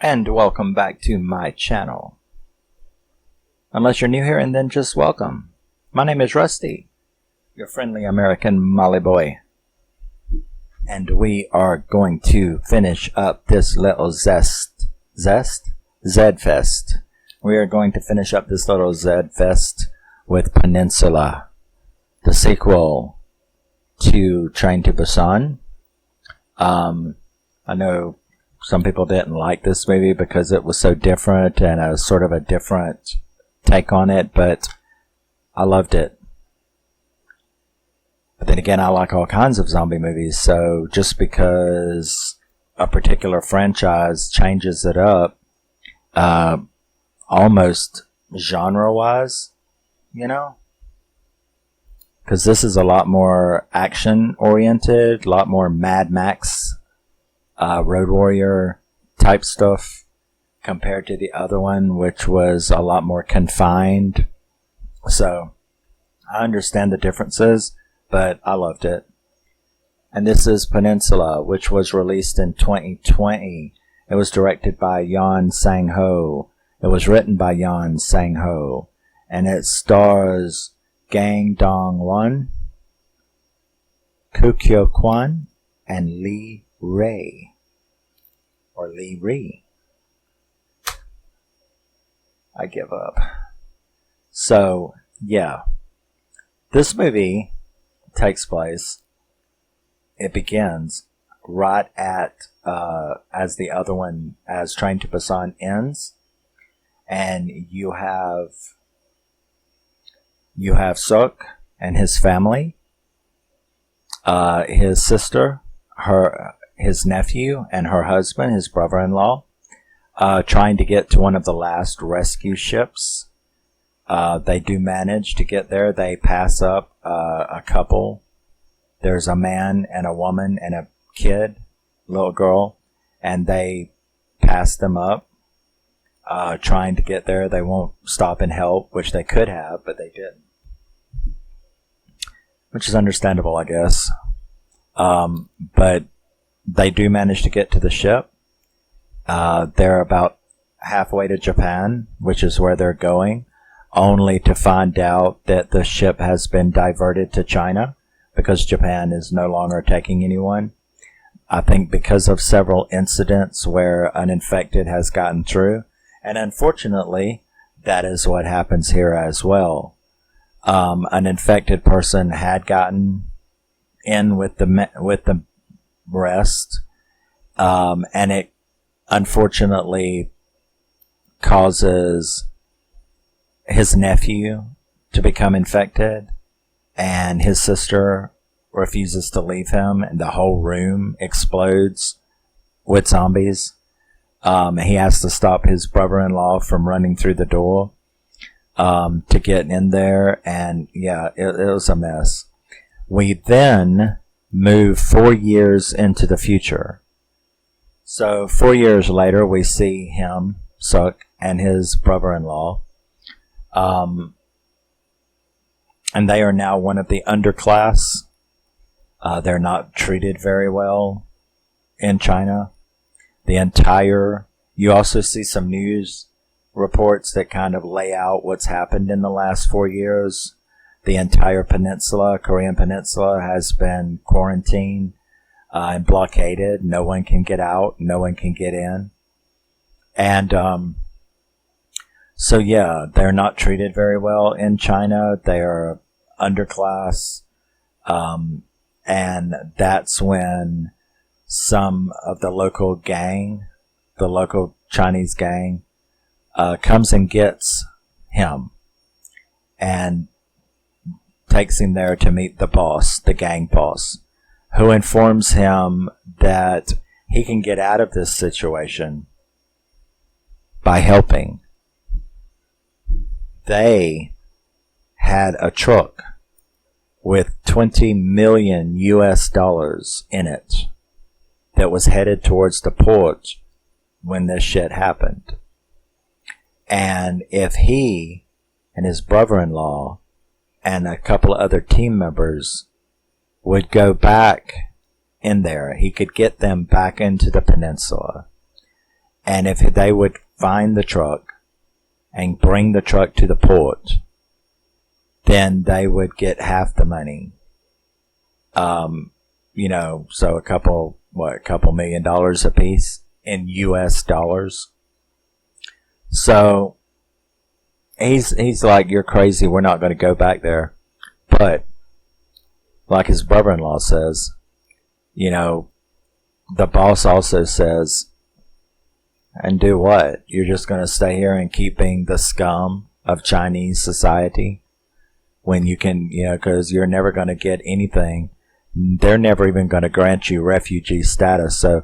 And welcome back to my channel. Unless you're new here, and then just welcome. My name is Rusty, your friendly American Molly boy. And we are going to finish up this little Zfest. We are going to finish up this little Zfest with Peninsula, the sequel to Train to Busan. I know some people didn't like this movie because it was so different and a sort of a different take on it, but I loved it. But then again, I like all kinds of zombie movies, so just because a particular franchise changes it up, almost genre-wise, you know? Because this is a lot more action-oriented, a lot more Mad Max Road Warrior type stuff compared to the other one, which was a lot more confined. So I understand the differences, but I loved it. And this is Peninsula, which was released in 2020. It was directed by Yeon Sang-ho. It was written by Yeon Sang-ho. And it stars Kang Dong-won, Koo Kyo-hwan, and Lee Ray. Or Lee Ree. I give up. So, yeah. This movie takes place. It begins right at, as the other one, as Train to Busan ends. And you have Seok and his family. His sister, his nephew, and her husband, his brother-in-law, trying to get to one of the last rescue ships. They do manage to get there. They pass up a couple. There's a man and a woman and a kid, little girl, and they pass them up, trying to get there. They won't stop and help, which they could have, but they didn't. Which is understandable, I guess. But they do manage to get to the ship. They're about halfway to Japan, which is where they're going, only to find out that the ship has been diverted to China because Japan is no longer taking anyone. I think because of several incidents where an infected has gotten through. And unfortunately, that is what happens here as well. An infected person had gotten in with the rest, and it unfortunately causes his nephew to become infected, and his sister refuses to leave him, and the whole room explodes with zombies. He has to stop his brother-in-law from running through the door to get in there, and yeah, it was a mess. We then move 4 years into the future. So 4 years later, we see him, Seok, and his brother-in-law. And they are now one of the underclass. They're not treated very well in China. You also see some news reports that kind of lay out what's happened in the last 4 years. The entire peninsula, Korean peninsula, has been quarantined and blockaded. No one can get out. No one can get in. And so, yeah, they're not treated very well in China. They are underclass. And that's when some of the local gang, the local Chinese gang, comes and gets him and takes him there to meet the boss, the gang boss, who informs him that he can get out of this situation by helping. They had a truck with $20 million in it that was headed towards the port when this shit happened. And if he and his brother-in-law and a couple of other team members would go back in there, he could get them back into the peninsula And if they would find the truck and bring the truck to the port, then they would get half the money. So a couple $1 million a piece in US dollars. So he's like, you're crazy, we're not going to go back there. But like his brother-in-law says, the boss also says, and do what? You're just going to stay here and keep being the scum of Chinese society when you can, because you're never going to get anything. They're never even going to grant you refugee status. So,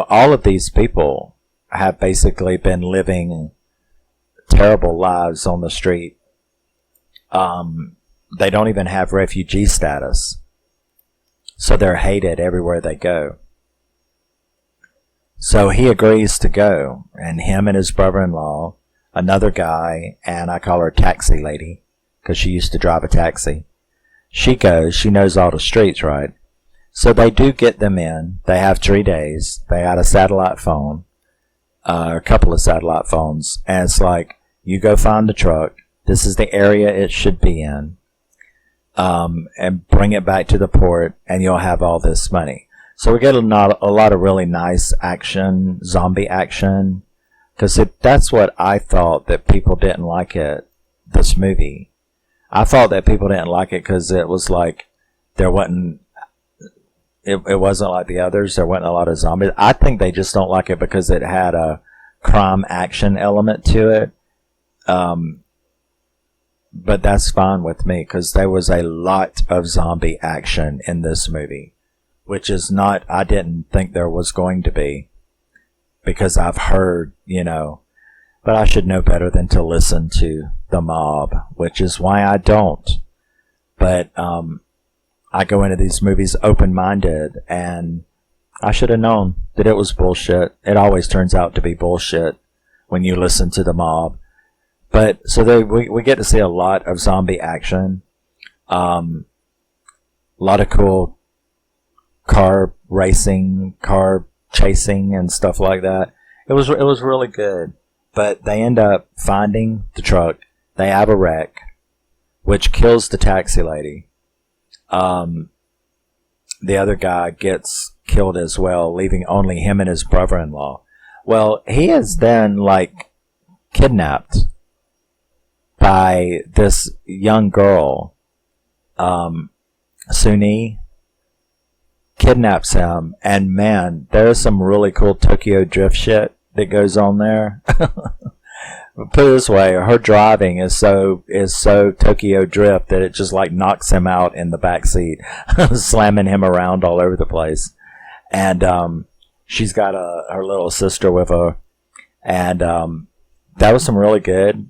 all of these people have basically been living terrible lives on the street. They don't even have refugee status. So they're hated everywhere they go. So he agrees to go, and him and his brother-in-law, another guy, and I call her Taxi Lady, because she used to drive a taxi. She goes, she knows all the streets, right? So they do get them in. They have 3 days. They had a satellite phone, a couple of satellite phones, and it's like, you go find the truck, this is the area it should be in, and bring it back to the port, and you'll have all this money. So we get a lot of really nice action, zombie action, because that's what I thought that people didn't like this movie. I thought that people didn't like it because it was like it wasn't like the others. There wasn't a lot of zombies. I think they just don't like it because it had a crime action element to it. But that's fine with me because there was a lot of zombie action in this movie, which is not, I didn't think there was going to be, because I've heard, but I should know better than to listen to the mob, which is why I don't. But I go into these movies open-minded, and I should have known that it was bullshit. It always turns out to be bullshit when you listen to the mob. But so we get to see a lot of zombie action, a lot of cool car racing, car chasing, and stuff like that. It was really good. But they end up finding the truck. They have a wreck, which kills the taxi lady. The other guy gets killed as well, leaving only him and his brother-in-law. Well, he is then kidnapped by this young girl. Suni kidnaps him, and man, there's some really cool Tokyo Drift shit that goes on there. Put it this way, her driving is so Tokyo Drift that it just knocks him out in the back seat, slamming him around all over the place. And she's got her little sister with her, and that was some really good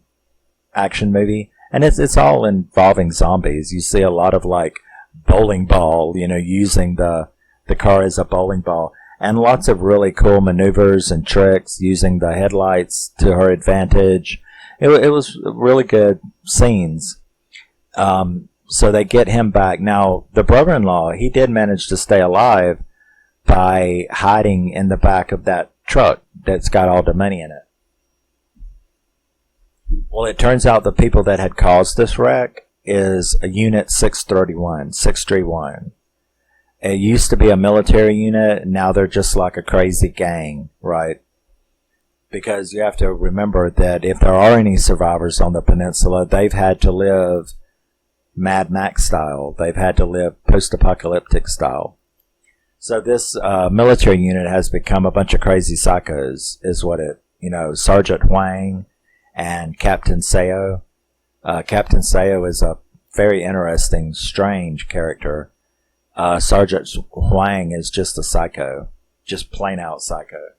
action movie. And it's all involving zombies. You see a lot of bowling ball, using the car as a bowling ball. And lots of really cool maneuvers and tricks using the headlights to her advantage. It was really good scenes. So they get him back. Now, the brother-in-law, he did manage to stay alive by hiding in the back of that truck that's got all the money in it. Well, it turns out the people that had caused this wreck is a Unit 631. It used to be a military unit, and now they're just like a crazy gang, right? Because you have to remember that if there are any survivors on the peninsula, they've had to live Mad Max style. They've had to live post-apocalyptic style. So this military unit has become a bunch of crazy psychos, is what it, Sergeant Hwang and Captain Seo. Captain Seo is a very interesting, strange character. Sergeant Hwang is just a psycho, just plain out psycho.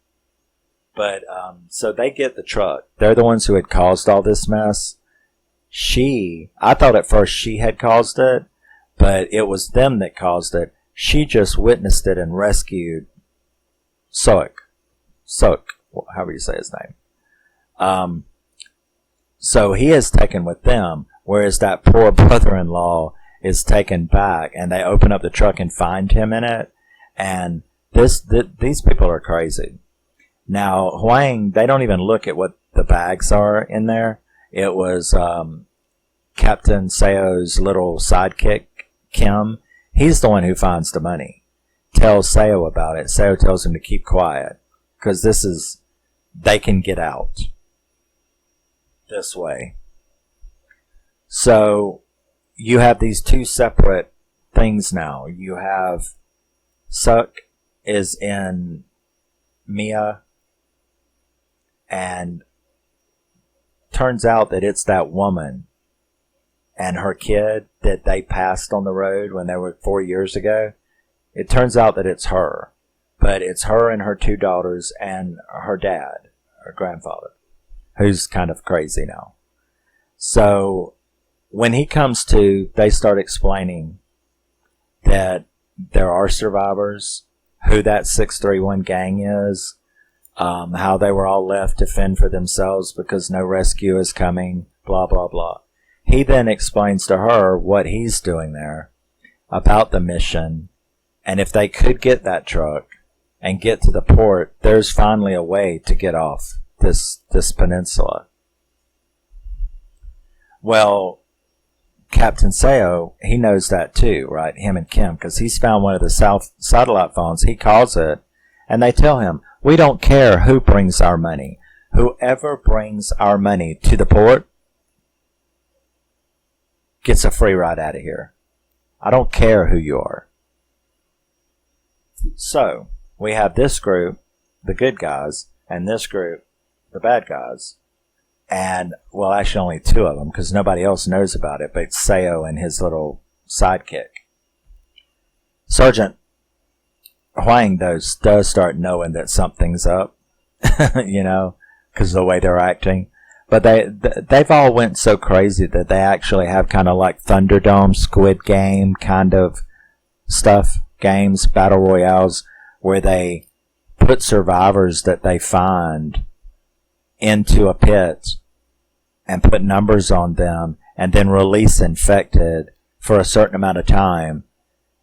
But, so they get the truck. They're the ones who had caused all this mess. I thought at first she had caused it, but it was them that caused it. She just witnessed it and rescued Seok, however you say his name. So he is taken with them, whereas that poor brother-in-law is taken back, and they open up the truck and find him in it. And these people are crazy. Now, Hwang, they don't even look at what the bags are in there. It was Captain Seo's little sidekick, Kim. He's the one who finds the money. Tells Seo about it. Seo tells him to keep quiet. Because they can get out this way. So, you have these two separate things now. You have Seok is in Mia, and turns out that it's that woman and her kid that they passed on the road when they were 4 years ago. It turns out that it's her. But it's her and her two daughters and her dad, her grandfather, who's kind of crazy now. So when he comes to, they start explaining that there are survivors, who that 631 gang is, how they were all left to fend for themselves because no rescue is coming, blah, blah, blah. He then explains to her what he's doing there, about the mission, and if they could get that truck and get to the port, there's finally a way to get off this peninsula. Well, Captain Seo, he knows that too, right? Him and Kim, because he's found one of the satellite phones. He calls it, and they tell him, we don't care who brings our money. Whoever brings our money to the port gets a free ride out of here. I don't care who you are. So, we have this group, the good guys, and this group, the bad guys. And, well, actually only two of them, because nobody else knows about it, but Seo and his little sidekick. Sergeant Hwang, does start knowing that something's up, you know, because of the way they're acting. But they've all went so crazy that they actually have kind of like Thunderdome, Squid Game kind of stuff, games, battle royales, where they put survivors that they find into a pit and put numbers on them and then release infected for a certain amount of time.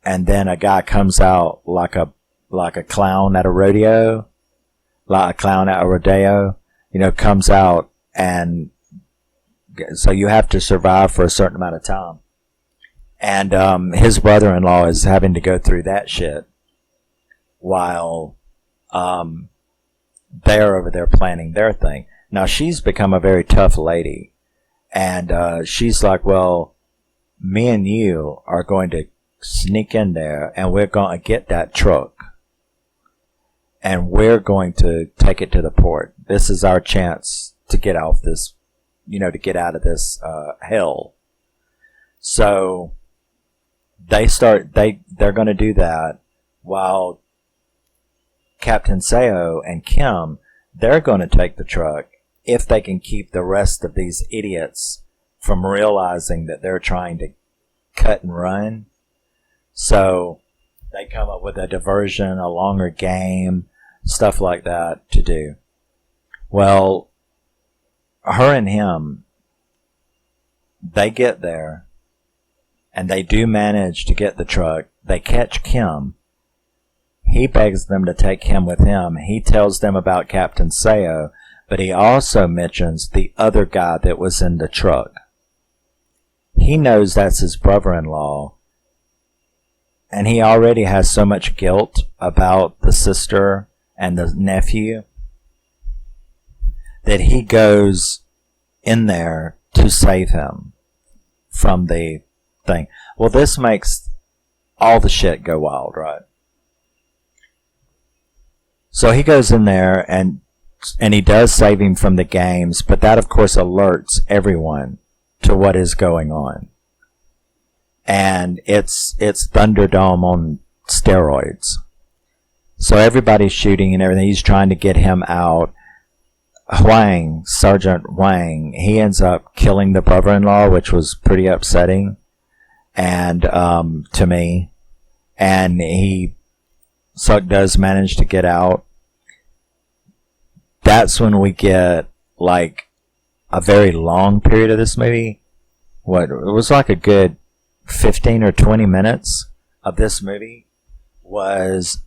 And then a guy comes out like a clown at a rodeo, you know, comes out, and so you have to survive for a certain amount of time. And his brother-in-law is having to go through that shit while they're over there planning their thing. Now, she's become a very tough lady, and she's like, well, me and you are going to sneak in there, and we're going to get that truck, and we're going to take it to the port. This is our chance to get off this, you know, to get out of this hell. So they're going to do that, while Captain Seo and Kim, they're going to take the truck if they can keep the rest of these idiots from realizing that they're trying to cut and run. So they come up with a diversion, a longer game, stuff like that to do. Well, her and him, they get there, and they do manage to get the truck. They catch Kim. He begs them to take him with him. He tells them about Captain Seo, but he also mentions the other guy that was in the truck. He knows that's his brother-in-law, and he already has so much guilt about the sister and the nephew that he goes in there to save him from the thing. Well, this makes all the shit go wild, right? So he goes in there and he does save him from the games, but that of course alerts everyone to what is going on. And it's Thunderdome on steroids. So everybody's shooting and everything. He's trying to get him out. Sergeant Hwang, he ends up killing the brother-in-law, which was pretty upsetting, and to me. And Seok does manage to get out. That's when we get like a very long period of this movie. It was like a good 15 or 20 minutes of this movie was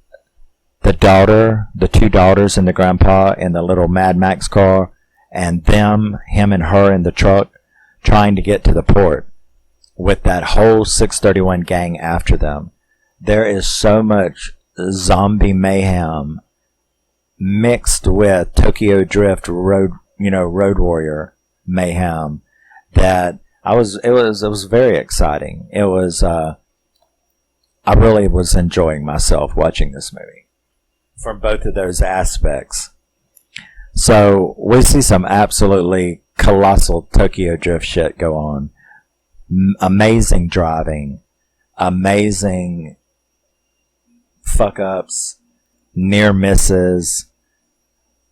the two daughters and the grandpa in the little Mad Max car, and him and her in the truck trying to get to the port with that whole 631 gang after them. There is so much zombie mayhem mixed with Tokyo Drift road warrior mayhem that it was very exciting. It was, I really was enjoying myself watching this movie from both of those aspects. So we see some absolutely colossal Tokyo Drift shit go on. Amazing driving, amazing fuck ups, near misses,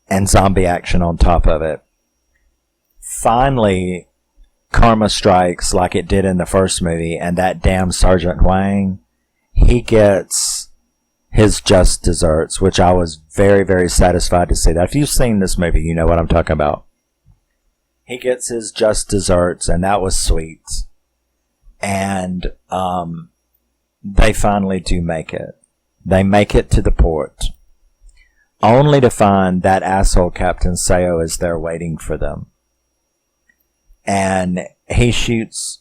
and zombie action on top of it. Finally, karma strikes like it did in the first movie, and that damn Sergeant Hwang, he gets his just desserts, which I was very, very satisfied to see that. If you've seen this movie, you know what I'm talking about. He gets his just desserts, and that was sweet. And they finally do make it. They make it to the port, only to find that asshole Captain Seo is there waiting for them. And he shoots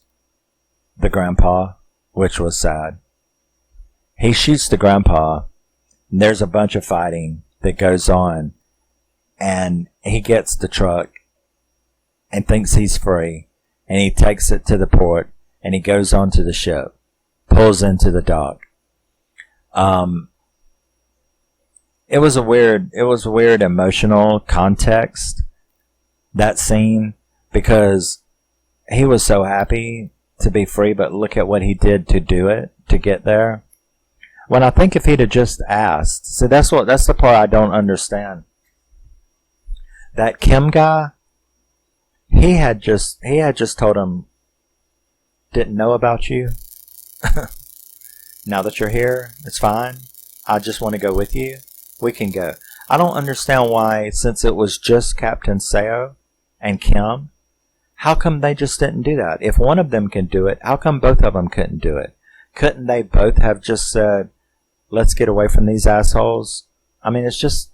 the grandpa, which was sad. He shoots the grandpa, and there's a bunch of fighting that goes on, and he gets the truck and thinks he's free, and he takes it to the port, and he goes onto the ship, pulls into the dock. It was a weird emotional context, that scene, because he was so happy to be free, but look at what he did to do it, to get there. When I think if he'd have just asked, see, that's the part I don't understand. That Kim guy, he had just told him, didn't know about you. Now that you're here, it's fine. I just want to go with you. We can go. I don't understand why, since it was just Captain Seo and Kim, how come they just didn't do that? If one of them can do it, how come both of them couldn't do it? Couldn't they both have just said, let's get away from these assholes? I mean, it's just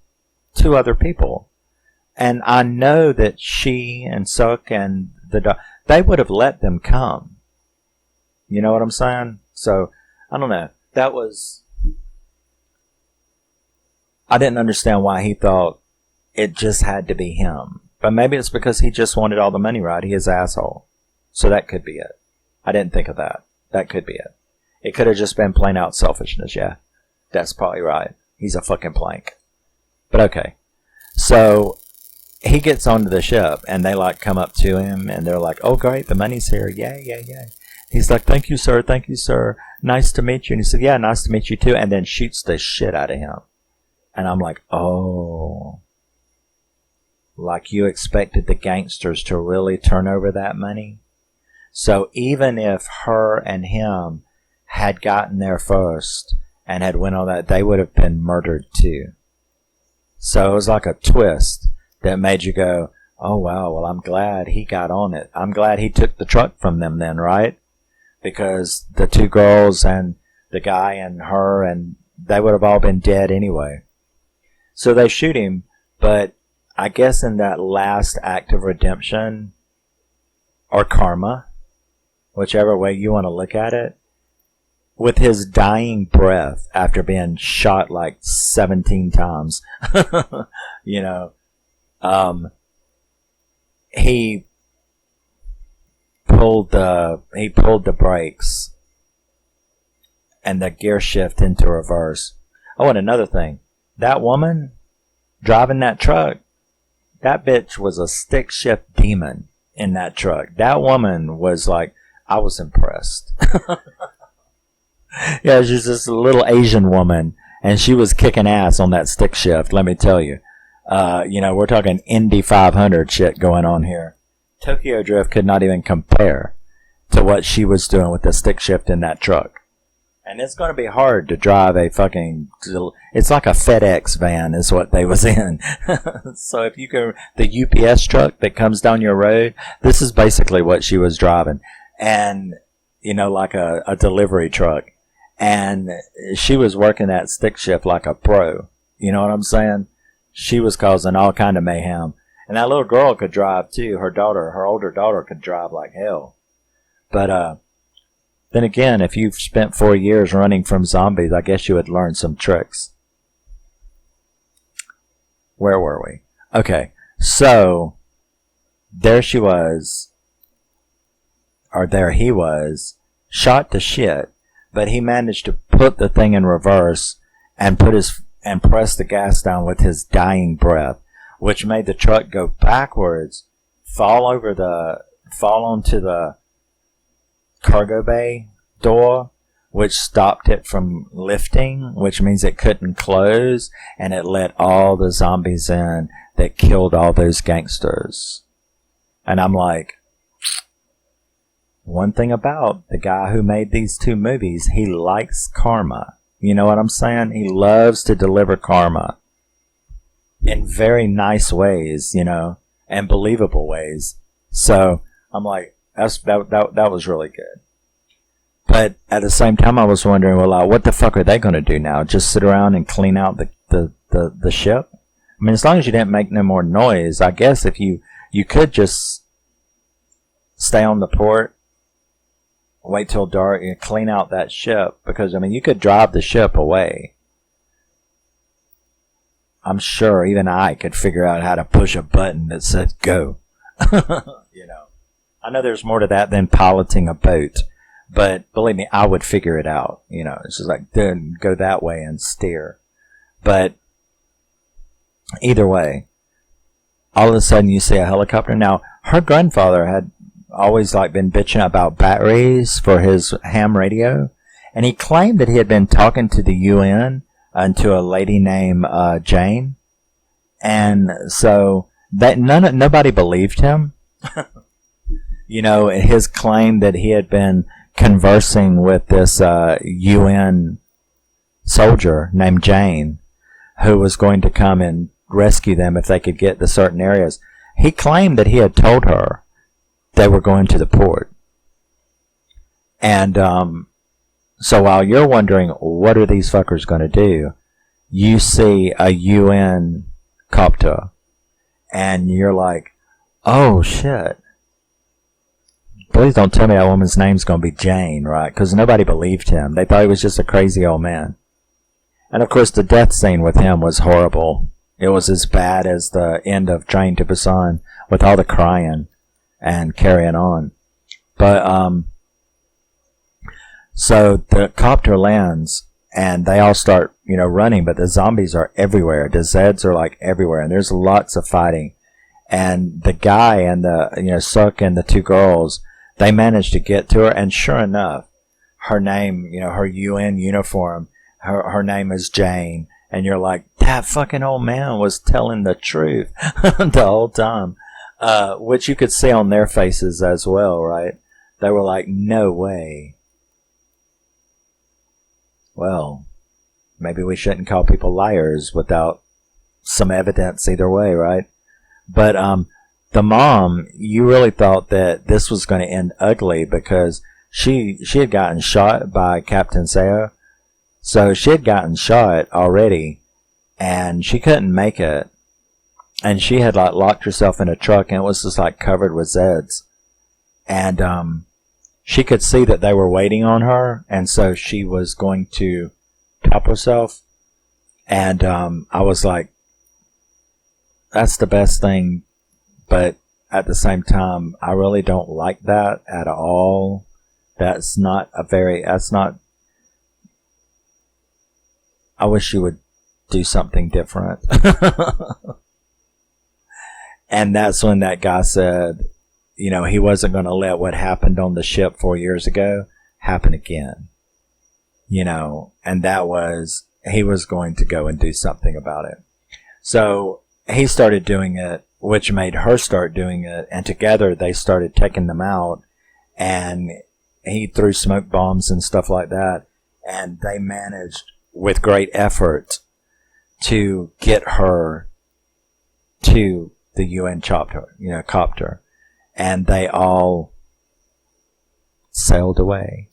two other people. And I know that she and Seok and they would have let them come. You know what I'm saying? So, I don't know. I didn't understand why he thought it just had to be him. But maybe it's because he just wanted all the money, right? He is an asshole. So that could be it. I didn't think of that. That could be it. It could have just been plain out selfishness, yeah. That's probably right. He's a fucking plank. But okay. So, he gets onto the ship, and they like come up to him, and they're like, oh great, the money's here. Yay, yay, yay. He's like, thank you, sir. Thank you, sir. Nice to meet you. And he said, yeah, nice to meet you too. And then shoots the shit out of him. And I'm like, oh. Like you expected the gangsters to really turn over that money? So even if her and him had gotten there first and had went on that, they would have been murdered too. So it was like a twist that made you go, oh wow, well I'm glad he got on it. I'm glad he took the truck from them then, right? Because the two girls and the guy and her, and they would have all been dead anyway. So they shoot him, but I guess in that last act of redemption, or karma, whichever way you want to look at it, with his dying breath after being shot like 17 times, you know, he pulled the brakes and the gear shift into reverse. Oh, and another thing. That woman driving that truck, that bitch was a stick shift demon in that truck. That woman was like, I was impressed. Yeah, she's this little Asian woman, and she was kicking ass on that stick shift, let me tell you. You know, we're talking Indy 500 shit going on here. Tokyo Drift could not even compare to what she was doing with the stick shift in that truck. And it's going to be hard to drive a fucking, it's like a FedEx van is what they was in. So if you go, the UPS truck that comes down your road, this is basically what she was driving. And, you know, like a delivery truck. And she was working that stick shift like a pro. You know what I'm saying? She was causing all kind of mayhem. And that little girl could drive too. Her older daughter could drive like hell. But then again, if you've spent 4 years running from zombies, I guess you would learn some tricks. Where were we? Okay, so there she was, or there he was, shot to shit, but he managed to put the thing in reverse and press the gas down with his dying breath, which made the truck go backwards, fall onto the cargo bay door, which stopped it from lifting, which means it couldn't close, and it let all the zombies in that killed all those gangsters. And I'm like, one thing about the guy who made these 2 movies, he likes karma. You know what I'm saying? He loves to deliver karma in very nice ways, you know, and believable ways. So I'm like, that was really good. But at the same time, I was wondering, well, what the fuck are they going to do now? Just sit around and clean out the ship? I mean, as long as you didn't make no more noise, I guess if you could just stay on the port, wait till dark, and clean out that ship. Because, I mean, you could drive the ship away. I'm sure even I could figure out how to push a button that said go. You know, I know there's more to that than piloting a boat. But believe me, I would figure it out. You know, it's just like, then go that way and steer. But either way, all of a sudden you see a helicopter. Now, her grandfather had always like been bitching about batteries for his ham radio. And he claimed that he had been talking to the UN and to a lady named Jane. And so that nobody believed him. You know, his claim that he had been conversing with this UN soldier named Jane, who was going to come and rescue them if they could get to certain areas. He claimed that he had told her they were going to the port. And so while you're wondering, what are these fuckers going to do, you see a UN copter, and you're like, oh shit. Please don't tell me that woman's name's going to be Jane, right? Because nobody believed him. They thought he was just a crazy old man. And of course, the death scene with him was horrible. It was as bad as the end of Train to Busan, with all the crying and carrying on. But, so the copter lands, and they all start, you know, running, but the zombies are everywhere. The Zeds are like everywhere, and there's lots of fighting. And the guy and Seok-in, the 2 girls, they managed to get to her, and sure enough, her name, you know, her UN uniform, her name is Jane, and you're like, that fucking old man was telling the truth the whole time, which you could see on their faces as well, right? They were like, no way. Well, maybe we shouldn't call people liars without some evidence either way, right? But the mom, you really thought that this was going to end ugly because she had gotten shot by Captain Seo. So she had gotten shot already, and she couldn't make it. And she had like locked herself in a truck, and it was just like covered with Zeds. And she could see that they were waiting on her, and so she was going to top herself. And I was like, that's the best thing, but at the same time, I really don't like that at all. That's not, I wish you would do something different. And that's when that guy said, you know, he wasn't going to let what happened on the ship 4 years ago happen again. You know, and that was, he was going to go and do something about it. So he started doing it, which made her start doing it, and together they started taking them out, and he threw smoke bombs and stuff like that, and they managed, with great effort, to get her to the UN copter, and they all sailed away.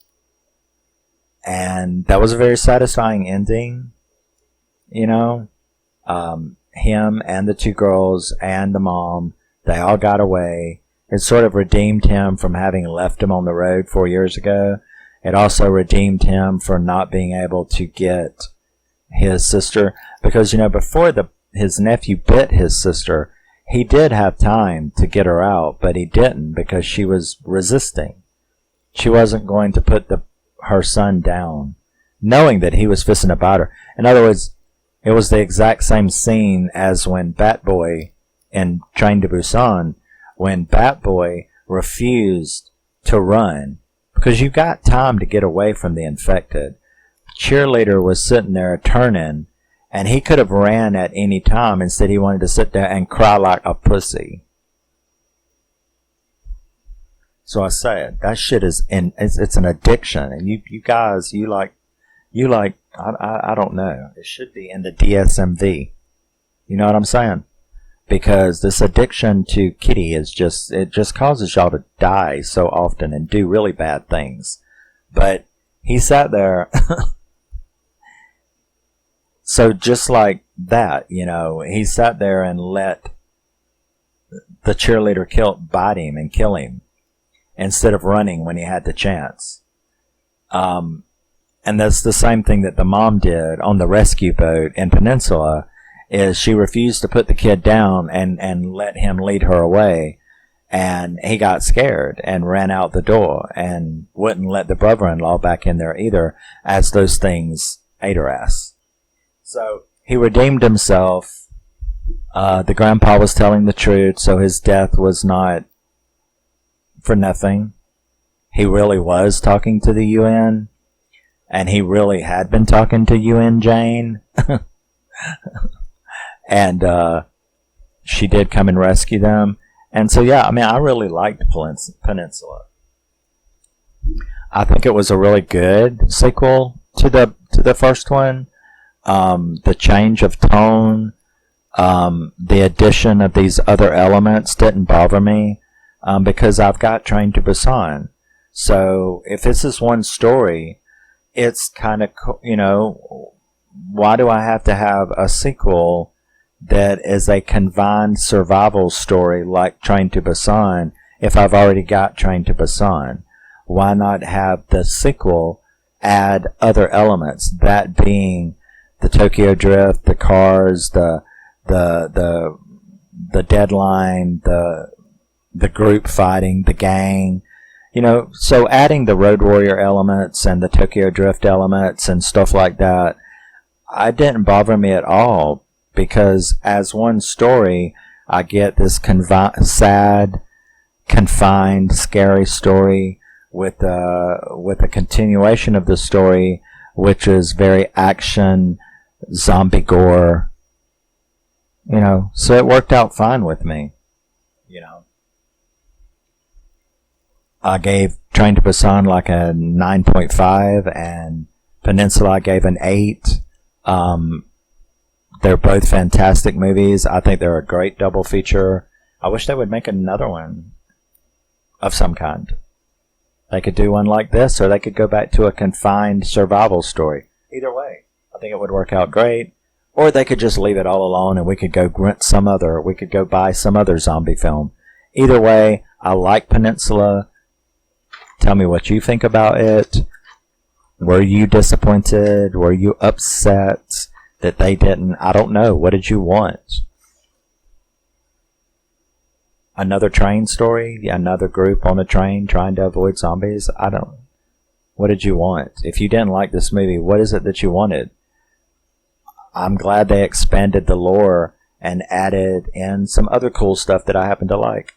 And that was a very satisfying ending, you know. Him and the 2 girls and the mom, they all got away. It sort of redeemed him from having left him on the road 4 years ago. It also redeemed him for not being able to get his sister. Because, before his nephew bit his sister, he did have time to get her out, but he didn't because she was resisting. She wasn't going to put her son down, knowing that he was fisting about her. In other words, it was the exact same scene as when Bat Boy in Train to Busan, when Bat Boy refused to run because you got time to get away from the infected. Cheerleader was sitting there turning, and he could have ran at any time. Instead, he wanted to sit there and cry like a pussy. So I said, that shit is it's an addiction, and you guys, you like, I don't know. It should be in the DSMV. You know what I'm saying? Because this addiction to kitty it just causes y'all to die so often and do really bad things. But he sat there. So just like that, he sat there and let the cheerleader bite him and kill him instead of running when he had the chance. And that's the same thing that the mom did on the rescue boat in Peninsula. Is she refused to put the kid down and let him lead her away. And he got scared and ran out the door and wouldn't let the brother-in-law back in there either, as those things ate her ass. So he redeemed himself. The grandpa was telling the truth, so his death was not for nothing. He really was talking to the UN, and he really had been talking to UN Jane. And she did come and rescue them. And so, yeah, I really liked Peninsula. I think it was a really good sequel to the first one. The change of tone, the addition of these other elements didn't bother me because I've got Train to Busan. So if this is one story, it's kind of, why do I have to have a sequel that is a confined survival story like Train to Busan if I've already got Train to Busan? Why not have the sequel add other elements, that being the Tokyo Drift, the cars, the deadline, the group fighting, the gang, so adding the Road Warrior elements and the Tokyo Drift elements and stuff like that, it didn't bother me at all. Because as one story, I get this sad, confined, scary story with a continuation of the story, which is very action, zombie gore. So it worked out fine with me. I gave Train to Busan like a 9.5, and Peninsula I gave an 8. They're both fantastic movies. I think they're a great double feature. I wish they would make another one of some kind. They could do one like this, or they could go back to a confined survival story. Either way, I think it would work out great. Or they could just leave it all alone and we could go we could go buy some other zombie film. Either way, I like Peninsula. Tell me what you think about it. Were you disappointed? Were you upset that they didn't? I don't know. What did you want? Another train story? Another group on a train trying to avoid zombies? What did you want? If you didn't like this movie, what is it that you wanted? I'm glad they expanded the lore and added in some other cool stuff that I happen to like.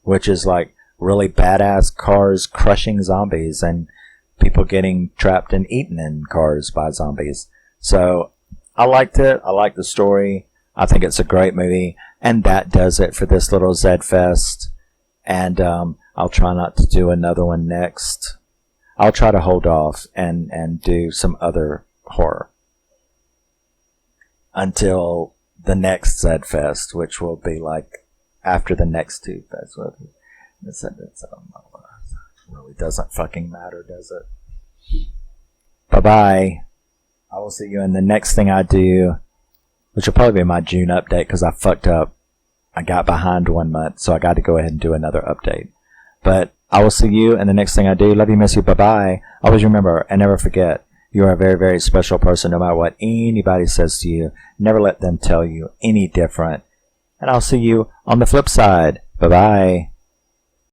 Which is like really badass cars crushing zombies and people getting trapped and eaten in cars by zombies. So I liked it. I liked the story. I think it's a great movie. And that does it for this little Zed Fest. And I'll try not to do another one next. I'll try to hold off and do some other horror until the next Zed Fest, which will be like after the next two festivals. It really doesn't fucking matter, does it? Bye-bye. I will see you in the next thing I do. which will probably be my June update because I fucked up. I got behind 1 month, so I got to go ahead and do another update. But I will see you in the next thing I do. Love you, miss you, bye-bye. Always remember and never forget, you are a very, very special person no matter what anybody says to you. Never let them tell you any different. And I'll see you on the flip side. Bye-bye.